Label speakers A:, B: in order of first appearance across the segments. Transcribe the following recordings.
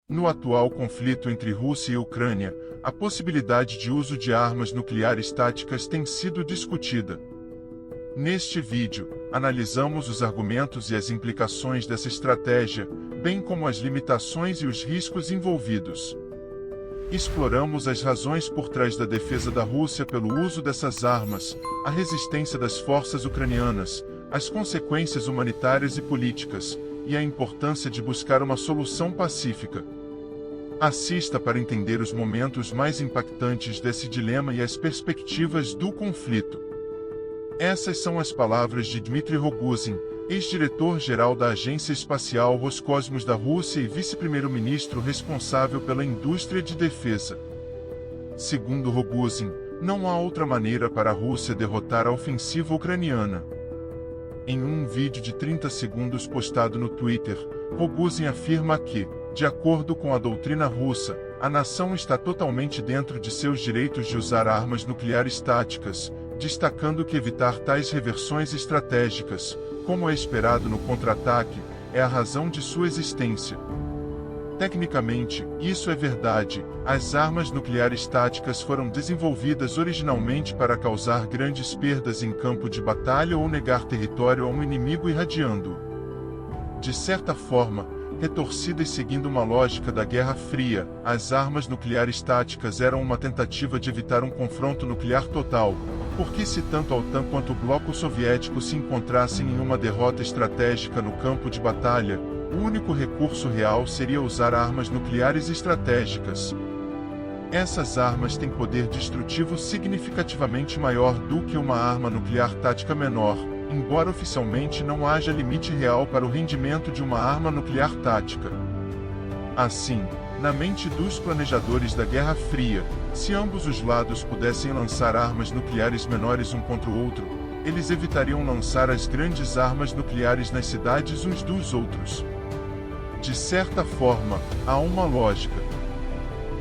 A: No atual conflito entre Rússia e Ucrânia, a possibilidade de uso de armas nucleares táticas tem sido discutida. Neste vídeo, analisamos os argumentos e as implicações dessa estratégia, bem como as limitações e os riscos envolvidos. Exploramos as razões por trás da defesa da Rússia pelo uso dessas armas, a resistência das forças ucranianas, as consequências humanitárias e políticas, e a importância de buscar uma solução pacífica. Assista para entender os momentos mais impactantes desse dilema e as perspectivas do conflito. Essas são as palavras de Dmitry Rogozin, ex-diretor-geral da Agência Espacial Roscosmos da Rússia e vice-primeiro-ministro responsável pela indústria de defesa. Segundo Rogozin, não há outra maneira para a Rússia derrotar a ofensiva ucraniana. Em um vídeo de 30 segundos postado no Twitter, Rogozin afirma que, de acordo com a doutrina russa, a nação está totalmente dentro de seus direitos de usar armas nucleares táticas, destacando que evitar tais reversões estratégicas, como é esperado no contra-ataque, é a razão de sua existência. Tecnicamente, isso é verdade, as armas nucleares táticas foram desenvolvidas originalmente para causar grandes perdas em campo de batalha ou negar território a um inimigo irradiando-o. De certa forma, retorcidas seguindo uma lógica da Guerra Fria, as armas nucleares táticas eram uma tentativa de evitar um confronto nuclear total, porque se tanto a OTAN quanto o bloco soviético se encontrassem em uma derrota estratégica no campo de batalha, o único recurso real seria usar armas nucleares estratégicas. Essas armas têm poder destrutivo significativamente maior do que uma arma nuclear tática menor, embora oficialmente não haja limite real para o rendimento de uma arma nuclear tática. Assim, na mente dos planejadores da Guerra Fria, se ambos os lados pudessem lançar armas nucleares menores um contra o outro, eles evitariam lançar as grandes armas nucleares nas cidades uns dos outros. De certa forma, há uma lógica.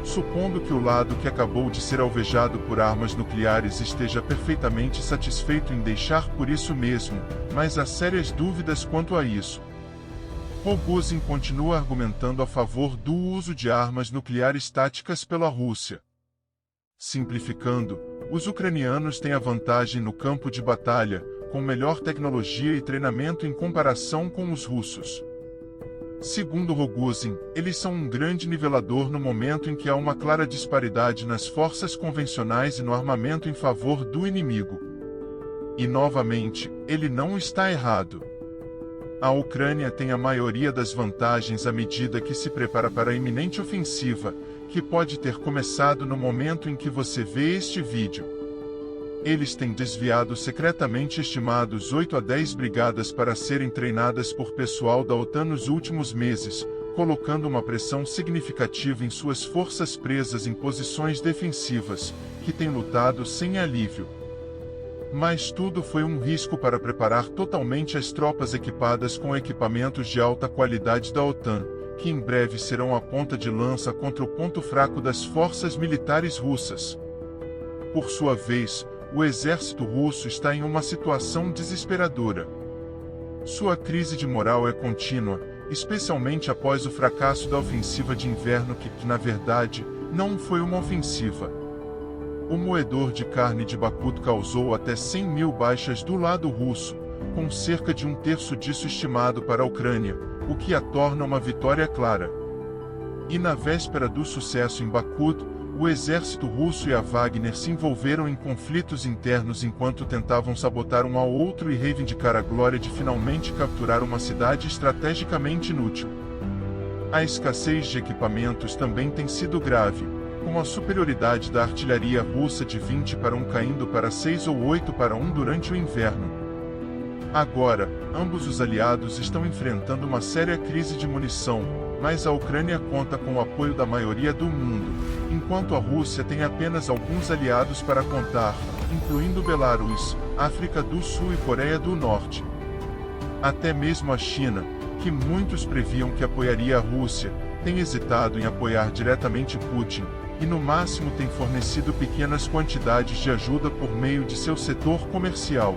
A: Supondo que o lado que acabou de ser alvejado por armas nucleares esteja perfeitamente satisfeito em deixar por isso mesmo, mas há sérias dúvidas quanto a isso. Rogozin continua argumentando a favor do uso de armas nucleares táticas pela Rússia. Simplificando, os ucranianos têm a vantagem no campo de batalha, com melhor tecnologia e treinamento em comparação com os russos. Segundo Rogozin, eles são um grande nivelador no momento em que há uma clara disparidade nas forças convencionais e no armamento em favor do inimigo. E novamente, ele não está errado. A Ucrânia tem a maioria das vantagens à medida que se prepara para a iminente ofensiva, que pode ter começado no momento em que você vê este vídeo. Eles têm desviado secretamente estimados 8 a 10 brigadas para serem treinadas por pessoal da OTAN nos últimos meses, colocando uma pressão significativa em suas forças presas em posições defensivas, que têm lutado sem alívio. Mas tudo foi um risco para preparar totalmente as tropas equipadas com equipamentos de alta qualidade da OTAN, que em breve serão a ponta de lança contra o ponto fraco das forças militares russas. Por sua vez, o exército russo está em uma situação desesperadora. Sua crise de moral é contínua, especialmente após o fracasso da ofensiva de inverno que, na verdade, não foi uma ofensiva. O moedor de carne de Bakhmut causou até 100.000 baixas do lado russo, com cerca de um terço disso estimado para a Ucrânia, o que a torna uma vitória clara. E na véspera do sucesso em Bakhmut, o exército russo e a Wagner se envolveram em conflitos internos enquanto tentavam sabotar um ao outro e reivindicar a glória de finalmente capturar uma cidade estrategicamente inútil. A escassez de equipamentos também tem sido grave, com a superioridade da artilharia russa de 20 para 1 caindo para 6 ou 8 para 1 durante o inverno. Agora, ambos os aliados estão enfrentando uma séria crise de munição, mas a Ucrânia conta com o apoio da maioria do mundo, enquanto a Rússia tem apenas alguns aliados para contar, incluindo Belarus, África do Sul e Coreia do Norte. Até mesmo a China, que muitos previam que apoiaria a Rússia, tem hesitado em apoiar diretamente Putin, e no máximo tem fornecido pequenas quantidades de ajuda por meio de seu setor comercial.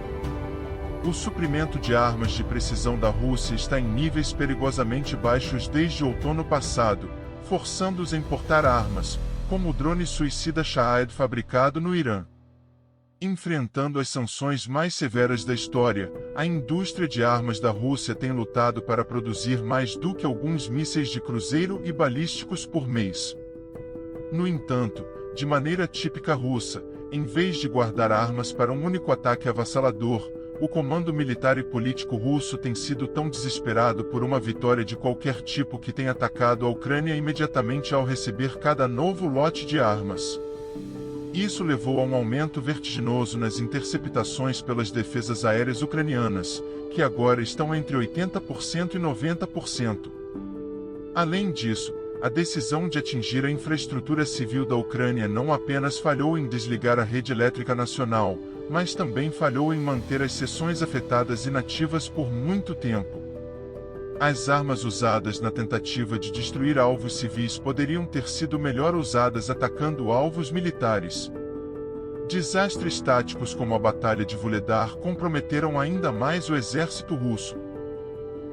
A: O suprimento de armas de precisão da Rússia está em níveis perigosamente baixos desde outono passado, forçando-os a importar armas, como o drone suicida Shahed fabricado no Irã. Enfrentando as sanções mais severas da história, a indústria de armas da Rússia tem lutado para produzir mais do que alguns mísseis de cruzeiro e balísticos por mês. No entanto, de maneira típica russa, em vez de guardar armas para um único ataque avassalador, o comando militar e político russo tem sido tão desesperado por uma vitória de qualquer tipo que tem atacado a Ucrânia imediatamente ao receber cada novo lote de armas. Isso levou a um aumento vertiginoso nas interceptações pelas defesas aéreas ucranianas, que agora estão entre 80% e 90%. Além disso, a decisão de atingir a infraestrutura civil da Ucrânia não apenas falhou em desligar a rede elétrica nacional, mas também falhou em manter as seções afetadas inativas por muito tempo. As armas usadas na tentativa de destruir alvos civis poderiam ter sido melhor usadas atacando alvos militares. Desastres táticos como a Batalha de Vuhledar comprometeram ainda mais o exército russo.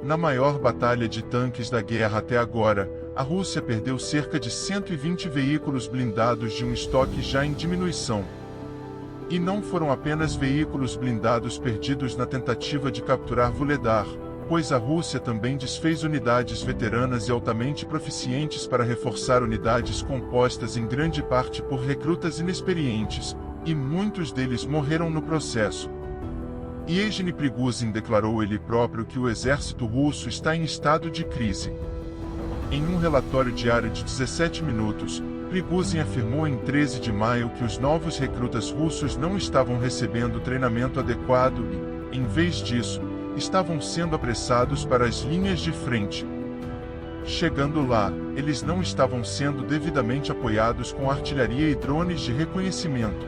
A: Na maior batalha de tanques da guerra até agora, a Rússia perdeu cerca de 120 veículos blindados de um estoque já em diminuição. E não foram apenas veículos blindados perdidos na tentativa de capturar Vuhledar, pois a Rússia também desfez unidades veteranas e altamente proficientes para reforçar unidades compostas em grande parte por recrutas inexperientes, e muitos deles morreram no processo. Yevgeny Prigozhin declarou ele próprio que o exército russo está em estado de crise. Em um relatório diário de 17 minutos, Prigozhin afirmou em 13 de maio que os novos recrutas russos não estavam recebendo treinamento adequado e, em vez disso, estavam sendo apressados para as linhas de frente. Chegando lá, eles não estavam sendo devidamente apoiados com artilharia e drones de reconhecimento.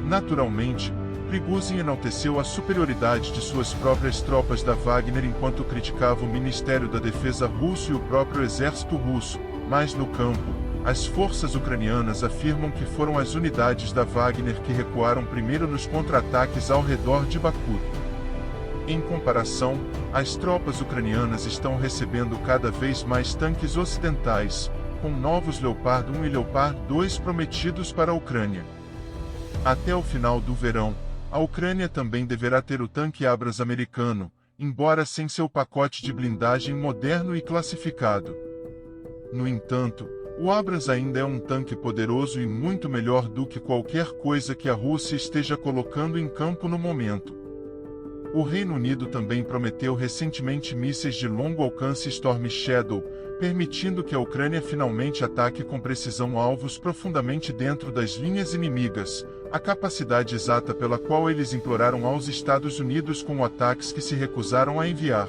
A: Naturalmente, Prigozhin enalteceu a superioridade de suas próprias tropas da Wagner enquanto criticava o Ministério da Defesa russo e o próprio exército russo, mas no campo, as forças ucranianas afirmam que foram as unidades da Wagner que recuaram primeiro nos contra-ataques ao redor de Bakhmut. Em comparação, as tropas ucranianas estão recebendo cada vez mais tanques ocidentais, com novos Leopard 1 e Leopard 2 prometidos para a Ucrânia. Até o final do verão, a Ucrânia também deverá ter o tanque Abrams americano, embora sem seu pacote de blindagem moderno e classificado. No entanto, o Abrams ainda é um tanque poderoso e muito melhor do que qualquer coisa que a Rússia esteja colocando em campo no momento. O Reino Unido também prometeu recentemente mísseis de longo alcance Storm Shadow, permitindo que a Ucrânia finalmente ataque com precisão alvos profundamente dentro das linhas inimigas, a capacidade exata pela qual eles imploraram aos Estados Unidos com ataques que se recusaram a enviar.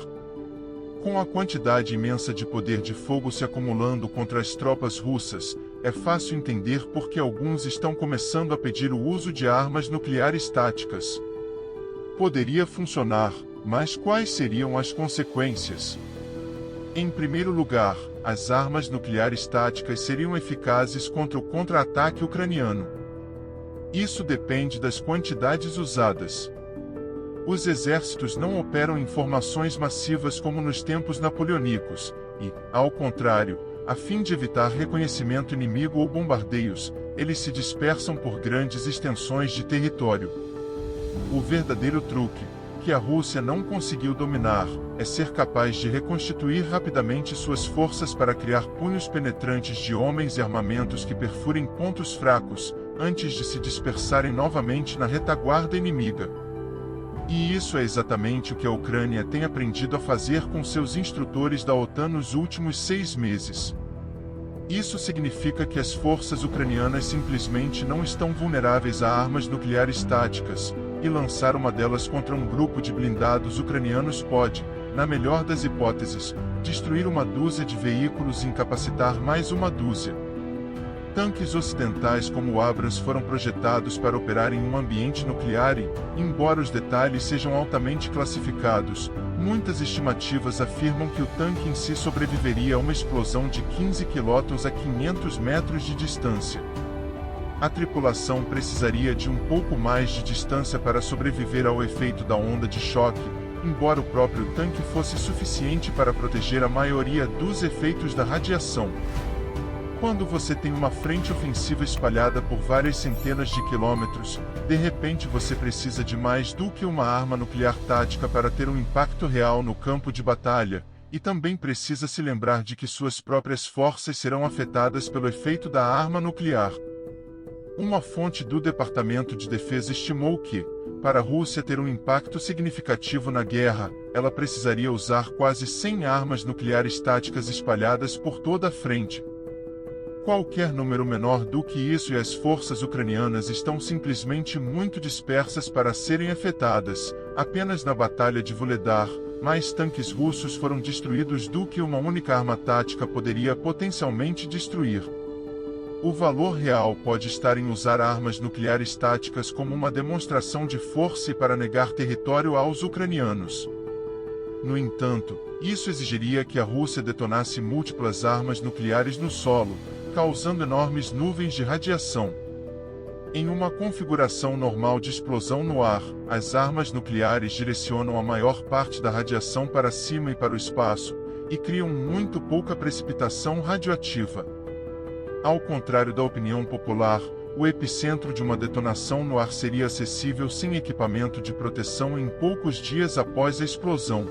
A: Com a quantidade imensa de poder de fogo se acumulando contra as tropas russas, é fácil entender por que alguns estão começando a pedir o uso de armas nucleares táticas. Poderia funcionar, mas quais seriam as consequências? Em primeiro lugar, as armas nucleares táticas seriam eficazes contra o contra-ataque ucraniano. Isso depende das quantidades usadas. Os exércitos não operam em formações massivas como nos tempos napoleônicos, e, ao contrário, a fim de evitar reconhecimento inimigo ou bombardeios, eles se dispersam por grandes extensões de território. O verdadeiro truque, que a Rússia não conseguiu dominar, é ser capaz de reconstituir rapidamente suas forças para criar punhos penetrantes de homens e armamentos que perfurem pontos fracos, antes de se dispersarem novamente na retaguarda inimiga. E isso é exatamente o que a Ucrânia tem aprendido a fazer com seus instrutores da OTAN nos últimos 6 meses. Isso significa que as forças ucranianas simplesmente não estão vulneráveis a armas nucleares táticas, e lançar uma delas contra um grupo de blindados ucranianos pode, na melhor das hipóteses, destruir uma dúzia de veículos e incapacitar mais uma dúzia. Tanques ocidentais como o Abrams foram projetados para operar em um ambiente nuclear e, embora os detalhes sejam altamente classificados, muitas estimativas afirmam que o tanque em si sobreviveria a uma explosão de 15 km a 500 metros de distância. A tripulação precisaria de um pouco mais de distância para sobreviver ao efeito da onda de choque, embora o próprio tanque fosse suficiente para proteger a maioria dos efeitos da radiação. Quando você tem uma frente ofensiva espalhada por várias centenas de quilômetros, de repente você precisa de mais do que uma arma nuclear tática para ter um impacto real no campo de batalha, e também precisa se lembrar de que suas próprias forças serão afetadas pelo efeito da arma nuclear. Uma fonte do Departamento de Defesa estimou que, para a Rússia ter um impacto significativo na guerra, ela precisaria usar quase 100 armas nucleares táticas espalhadas por toda a frente. Qualquer número menor do que isso e as forças ucranianas estão simplesmente muito dispersas para serem afetadas. Apenas na Batalha de Vuhledar, mais tanques russos foram destruídos do que uma única arma tática poderia potencialmente destruir. O valor real pode estar em usar armas nucleares táticas como uma demonstração de força e para negar território aos ucranianos. No entanto, isso exigiria que a Rússia detonasse múltiplas armas nucleares no solo, causando enormes nuvens de radiação. Em uma configuração normal de explosão no ar, as armas nucleares direcionam a maior parte da radiação para cima e para o espaço, e criam muito pouca precipitação radioativa. Ao contrário da opinião popular, o epicentro de uma detonação no ar seria acessível sem equipamento de proteção em poucos dias após a explosão.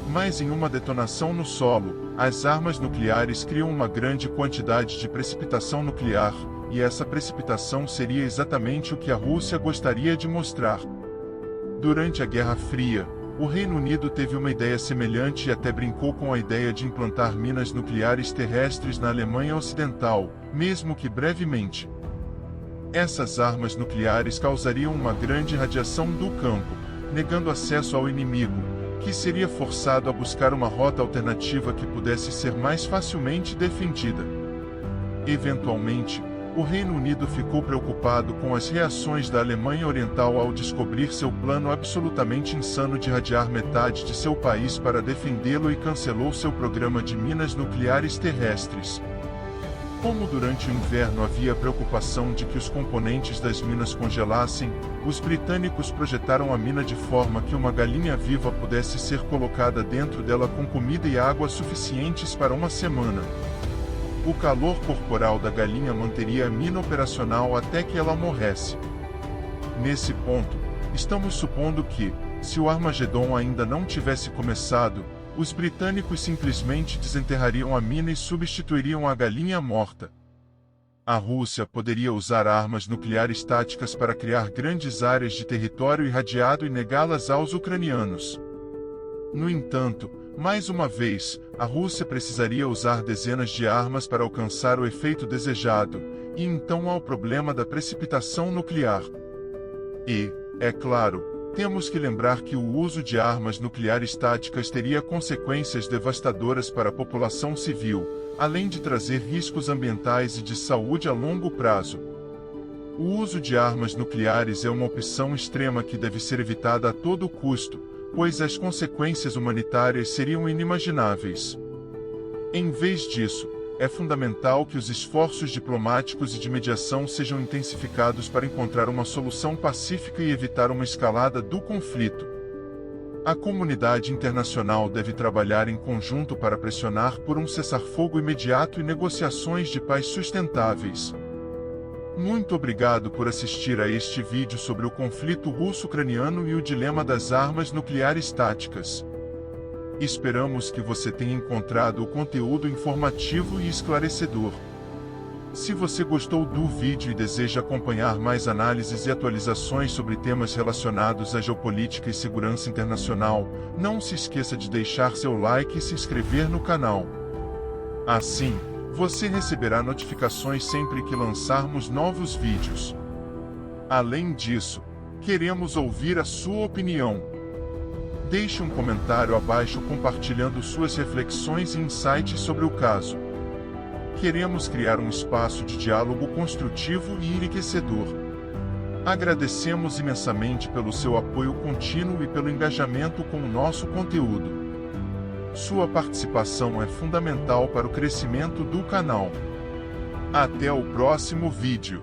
A: Mas em uma detonação no solo, as armas nucleares criam uma grande quantidade de precipitação nuclear, e essa precipitação seria exatamente o que a Rússia gostaria de mostrar. Durante a Guerra Fria, o Reino Unido teve uma ideia semelhante e até brincou com a ideia de implantar minas nucleares terrestres na Alemanha Ocidental, mesmo que brevemente. Essas armas nucleares causariam uma grande radiação do campo, negando acesso ao inimigo, que seria forçado a buscar uma rota alternativa que pudesse ser mais facilmente defendida. Eventualmente, o Reino Unido ficou preocupado com as reações da Alemanha Oriental ao descobrir seu plano absolutamente insano de irradiar metade de seu país para defendê-lo e cancelou seu programa de minas nucleares terrestres. Como durante o inverno havia preocupação de que os componentes das minas congelassem, os britânicos projetaram a mina de forma que uma galinha viva pudesse ser colocada dentro dela com comida e água suficientes para uma semana. O calor corporal da galinha manteria a mina operacional até que ela morresse. Nesse ponto, estamos supondo que, se o Armagedon ainda não tivesse começado, os britânicos simplesmente desenterrariam a mina e substituiriam a galinha morta. A Rússia poderia usar armas nucleares táticas para criar grandes áreas de território irradiado e negá-las aos ucranianos. No entanto, mais uma vez, a Rússia precisaria usar dezenas de armas para alcançar o efeito desejado, e então há o problema da precipitação nuclear. E, é claro, temos que lembrar que o uso de armas nucleares táticas teria consequências devastadoras para a população civil, além de trazer riscos ambientais e de saúde a longo prazo. O uso de armas nucleares é uma opção extrema que deve ser evitada a todo custo, pois as consequências humanitárias seriam inimagináveis. Em vez disso, é fundamental que os esforços diplomáticos e de mediação sejam intensificados para encontrar uma solução pacífica e evitar uma escalada do conflito. A comunidade internacional deve trabalhar em conjunto para pressionar por um cessar-fogo imediato e negociações de paz sustentáveis. Muito obrigado por assistir a este vídeo sobre o conflito russo-ucraniano e o dilema das armas nucleares táticas. Esperamos que você tenha encontrado o conteúdo informativo e esclarecedor. Se você gostou do vídeo e deseja acompanhar mais análises e atualizações sobre temas relacionados à geopolítica e segurança internacional, não se esqueça de deixar seu like e se inscrever no canal. Assim, você receberá notificações sempre que lançarmos novos vídeos. Além disso, queremos ouvir a sua opinião. Deixe um comentário abaixo compartilhando suas reflexões e insights sobre o caso. Queremos criar um espaço de diálogo construtivo e enriquecedor. Agradecemos imensamente pelo seu apoio contínuo e pelo engajamento com o nosso conteúdo. Sua participação é fundamental para o crescimento do canal. Até o próximo vídeo.